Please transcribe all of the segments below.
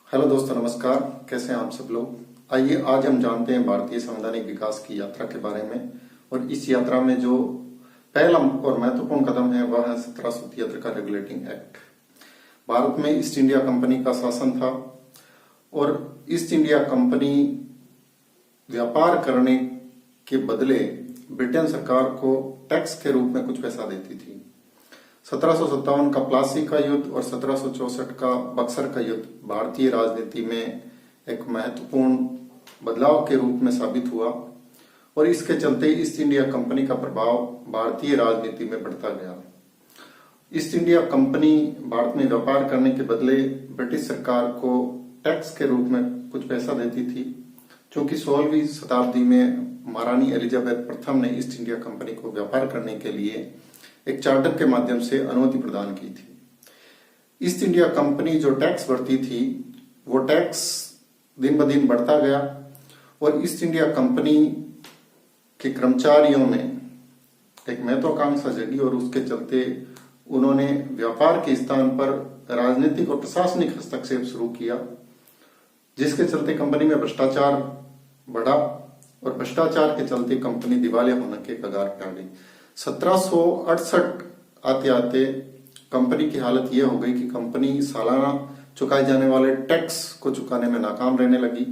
Hello दोस्तों, नमस्कार। कैसे हैं आप सब लोग। आइए आज हम जानते हैं भारतीय संवैधानिक विकास की यात्रा के बारे में। और इस यात्रा में जो पहला और महत्वपूर्ण कदम है वह है 1773 का रेगुलेटिंग एक्ट। भारत में ईस्ट इंडिया कंपनी का शासन था और ईस्ट इंडिया कंपनी व्यापार करने के बदले ब्रिटेन सरकार को टैक्स के रूप में कुछ पैसा देती थी। 1757 का प्लासी का युद्ध और 1764 का बक्सर का युद्ध भारतीय राजनीति में एक महत्वपूर्ण बदलाव के रूप में साबित हुआ और इसके चलते ईस्ट इंडिया कंपनी का प्रभाव भारतीय राजनीति में बढ़ता गया। ईस्ट इंडिया कंपनी भारत में व्यापार करने के बदले ब्रिटिश सरकार को टैक्स के रूप में कुछ पैसा देती थी। क्योंकि 16वीं शताब्दी में महारानी एलिजाबेथ प्रथम ने ईस्ट इंडिया कंपनी को व्यापार करने के लिए एक चार्टर के माध्यम से अनुमति प्रदान की थी। ईस्ट इंडिया कंपनी जो टैक्स भरती थी वो टैक्स दिन ब दिन बढ़ता गया और ईस्ट इंडिया कंपनी के कर्मचारियों में एक महत्वाकांक्षा जगी और उसके चलते उन्होंने व्यापार के स्थान पर राजनीतिक और प्रशासनिक हस्तक्षेप शुरू किया, जिसके चलते कंपनी में भ्रष्टाचार बढ़ा और भ्रष्टाचार के चलते कंपनी दिवालिया होने के कगार पे आ गई। 1768 आते आते कंपनी की हालत यह हो गई कि कंपनी सालाना चुकाए जाने वाले टैक्स को चुकाने में नाकाम रहने लगी।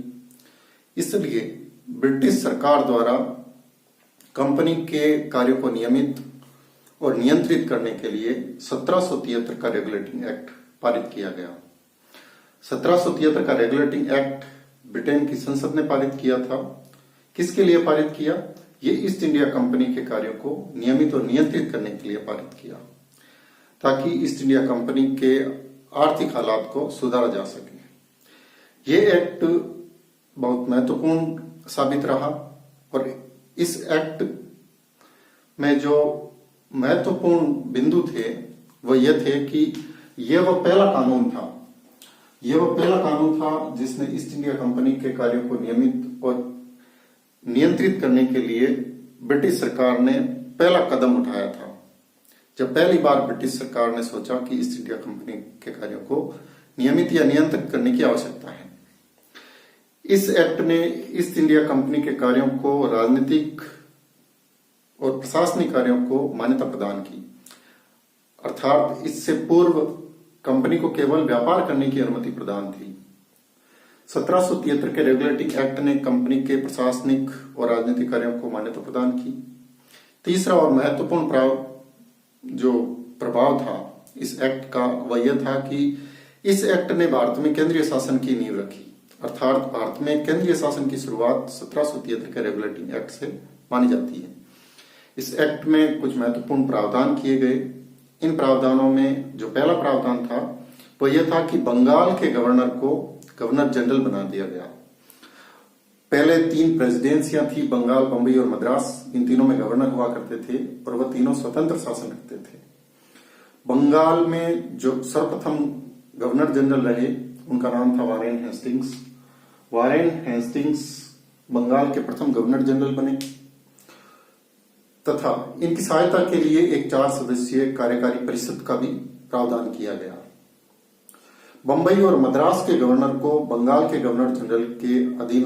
इसलिए ब्रिटिश सरकार द्वारा कंपनी के कार्यों को नियमित और नियंत्रित करने के लिए 1773 का रेगुलेटिंग एक्ट पारित किया गया। 1773 का रेगुलेटिंग एक्ट ब्रिटेन की संसद ने पारित किया था। किसके लिए पारित किया? ये ईस्ट इंडिया कंपनी के कार्यों को नियमित और नियंत्रित करने के लिए पारित किया, ताकि ईस्ट इंडिया कंपनी के आर्थिक हालात को सुधारा जा सके। ये एक्ट बहुत महत्वपूर्ण साबित रहा और इस एक्ट में जो महत्वपूर्ण बिंदु थे वो ये थे कि ये वो पहला कानून था जिसने ईस्ट इंडिया कंपनी के कार्यों को नियमित और नियंत्रित करने के लिए ब्रिटिश सरकार ने पहला कदम उठाया था। जब पहली बार ब्रिटिश सरकार ने सोचा कि ईस्ट इंडिया कंपनी के कार्यों को नियमित या नियंत्रित करने की आवश्यकता है। इस एक्ट ने ईस्ट इंडिया कंपनी के कार्यों को राजनीतिक और प्रशासनिक कार्यों को मान्यता प्रदान की, अर्थात इससे पूर्व कंपनी को केवल व्यापार करने की अनुमति प्रदान थी। 1773 के रेगुलेटिंग एक्ट ने कंपनी के प्रशासनिक और राजनीतिक कार्यों को मान्यता प्रदान की। तीसरा और महत्वपूर्ण जो प्रभाव था इस एक्ट का वह यह था कि इस एक्ट ने भारत में केंद्रीय शासन की नींव रखी, अर्थात भारत में केंद्रीय शासन की शुरुआत 1773 के रेगुलेटिंग एक्ट से मानी जाती है। इस एक्ट में कुछ महत्वपूर्ण प्रावधान किए गए। इन प्रावधानों में जो पहला प्रावधान था वह यह था कि बंगाल के गवर्नर को गवर्नर जनरल बना दिया गया। पहले 3 प्रेसिडेंसियां थी, बंगाल, बंबई और मद्रास। इन तीनों में गवर्नर हुआ करते थे और वह तीनों स्वतंत्र शासन रखते थे। बंगाल में जो सर्वप्रथम गवर्नर जनरल रहे उनका नाम था Warren Hastings. Warren Hastings Bengal के प्रथम गवर्नर जनरल बने तथा इनकी सहायता के लिए एक 4 सदस्यीय कार्यकारी परिषद का भी प्रावधान किया गया। बंबई और मद्रास के गवर्नर को बंगाल के गवर्नर जनरल के अधीन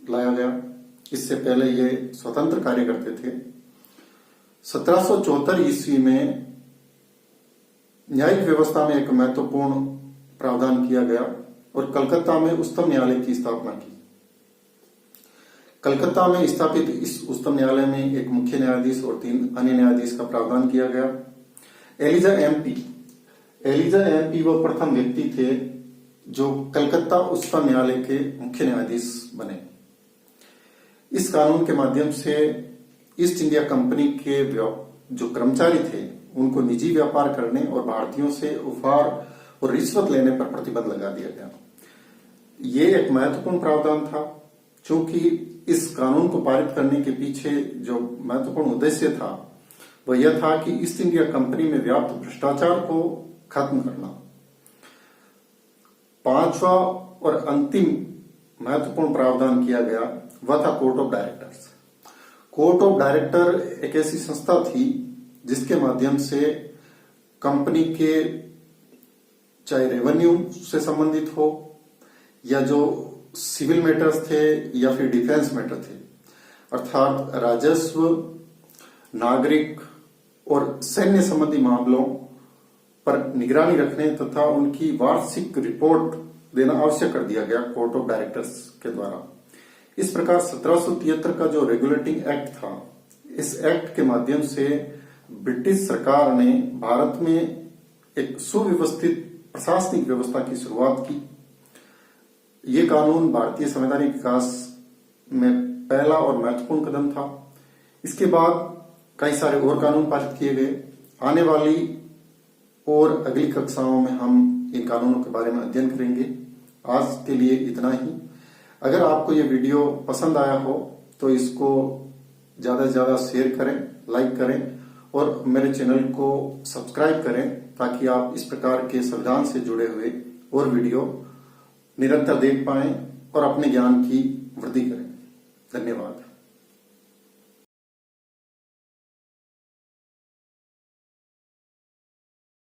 लाया गया। इससे पहले ये स्वतंत्र कार्य करते थे। 1774 ईस्वी में न्यायिक व्यवस्था में एक महत्वपूर्ण प्रावधान किया गया और कलकत्ता में उच्चतम न्यायालय की स्थापना की। कलकत्ता में स्थापित इस उच्चतम न्यायालय में एक मुख्य न्यायाधीश और 3 अन्य न्यायाधीश का प्रावधान किया गया। एलिजा एमपी वो प्रथम व्यक्ति थे जो कलकत्ता उच्चतम न्यायालय के मुख्य न्यायाधीश बने। इस कानून के माध्यम से ईस्ट इंडिया कंपनी के जो कर्मचारी थे उनको निजी व्यापार करने और भारतीयों से उपहार और रिश्वत लेने पर प्रतिबंध लगा दिया गया। ये एक महत्वपूर्ण प्रावधान था, क्योंकि इस कानून को पारित करने के पीछे जो महत्वपूर्ण उद्देश्य था वह यह था कि ईस्ट इंडिया कंपनी में व्याप्त भ्रष्टाचार को खत्म करना। 5वां और अंतिम महत्वपूर्ण प्रावधान किया गया वह था court of directors. Court of director एक ऐसी संस्था थी जिसके माध्यम से कंपनी के चाहे रेवेन्यू से संबंधित हो या जो सिविल मैटर्स थे या फिर डिफेंस मैटर थे, अर्थात राजस्व, नागरिक और सैन्य संबंधी मामलों पर निगरानी रखने तथा उनकी वार्षिक रिपोर्ट देना आवश्यक कर दिया गया कोर्ट ऑफ डायरेक्टर्स के द्वारा। इस प्रकार 1773 का जो रेगुलेटिंग एक्ट था, इस एक्ट के माध्यम से ब्रिटिश सरकार ने भारत में एक सुव्यवस्थित प्रशासनिक व्यवस्था की शुरुआत की। ये कानून भारतीय संवैधानिक विकास में पहला और महत्वपूर्ण कदम था। इसके बाद कई सारे और कानून पारित किए गए। आने वाली और अगली कक्षाओं में हम इन कानूनों के बारे में अध्ययन करेंगे। आज के लिए इतना ही। अगर आपको ये वीडियो पसंद आया हो तो इसको ज्यादा से ज्यादा शेयर करें, लाइक करें और मेरे चैनल को सब्सक्राइब करें, ताकि आप इस प्रकार के संविधान से जुड़े हुए और वीडियो निरंतर देख पाएं और अपने ज्ञान की वृद्धि करें। धन्यवाद।